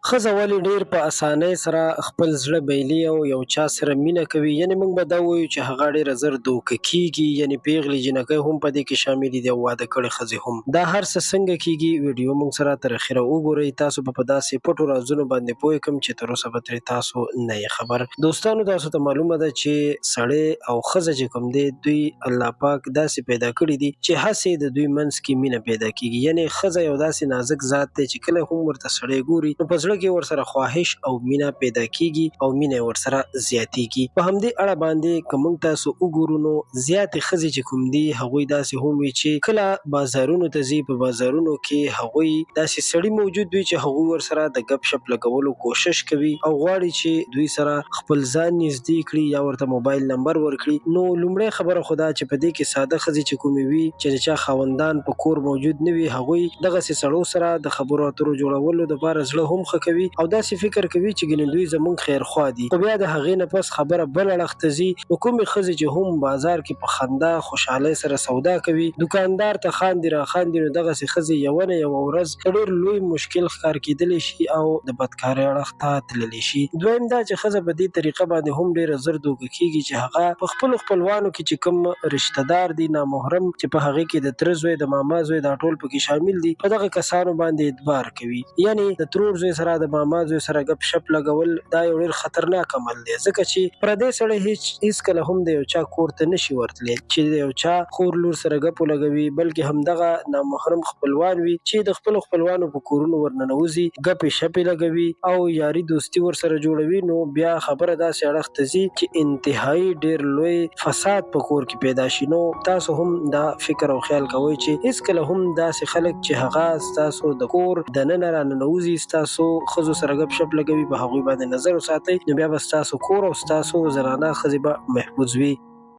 ښځه ولې ډېر په اسانۍ سره خپل زړه بایلي او یو چا سره مینه کوي؟ یعنې موږ به دا ووایو چې هغه ډېره زر دوکه کېږي، یعنې پیغلې جینکۍ هم په دې کې شاملې دي او واده کړې ښځې هم. دا هر څه څنګه کېږي؟ ویډیو موږ سره تر اخره وګورئ. تاسو به په داسې پټو رازونو باندې پوه کړم چې تر اوسه به ترې تاسو نه یې خبر. دوستانو تاسو ته معلومه ده چې سړی او ښځه چې کوم دی دوی الله پاک داسې پیدا کړي دي چې هسې د دوی منځ کې مینه پیدا کېږي. یعنې ښځه یو داسې نازک ذات دی چې کله هم ورته سړی ګوري نو په زړه کې ورسره خواهش او مینه پیدا کېږي او مینه ورسره زیاتېږي. په همدې اړه باندې که موږ تاسو وګورو نو زیاتې ښځې چې کوم دي هغوی داسې هم وي چې کله بازارونو ته ځي، په بازارونو کې هغوی داسې سړي موجود وي چې هغوی ورسره د ګپ شپ لګولو کوشش کوي او غواړي چې دوی سره خپل ځان نږدې کړي یا ورته موبایل نمبر ورکړي. نو لومړی خبره خو دا چې په دې کې ساده ښځې چې کومې وي چې د چا خاوندان په کور موجود نه وي، هغوی دغسې سړو سره د خبرو اترو جوړولو دپاره زړه هم ښه کوي او داسې فکر کوي چې ګنې دوی زموږ خیرخوا دي. خو بیا د هغې نه پس خبره بل اړخ ته ځي. نو کومې ښځې چې هم بازار کې په خندا خوشحالۍ سره سودا کوي، دوکاندار ته خاندي راخاندي، نو دغسې ښځې یوه نه یوه ورځ ډېر لوی مشکل ښکار کېدلی شي او د بدکارۍ اړخ ته تللی شي. دویم دا چې ښځه په دې طریقه باندې هم ډېره زر دوکه کېږي چې هغه په خپلو خپلوانو کې چې کوم رشته دار دي نامحرم چې په هغې کې د تره زوی، د ماما زوی دا ټول پکې شامل دي، په دغه کسانو باندې اعتبار کوي. یعنې د ترور زوی سره د ماما زوی سره ګپ شپ لګول دا یو ډېر خطرناک عمل دی، ځکه چې پردی سړی هېڅکله هم د یو چا کور ته نشي ورتلی چې د یو چا خور لور سره ګپ ولګوي، بلکې همدغه نامحرم خپلوان وي چې د خپلو خپلوانو په کورونو ورننوځي، ګپې شپې لګوي او یاري دوستي ورسره جوړوي. نو بیا خبره داسې اړخ ته ځي چې انتهایي ډېر لوی فساد په کور کې پیدا شي. نو تاسو هم دا فکر او خیال کوئ چې هېڅکله هم داسې خلک چې هغه ستاسو د کور دننه راننوځي، ستاسو ښځو سره ګپ شپ لګوي، په هغوی باندې نظر وساتئ، نو بیا به ستاسو کور او ستاسو زنانه ښځې به محفوظ وي.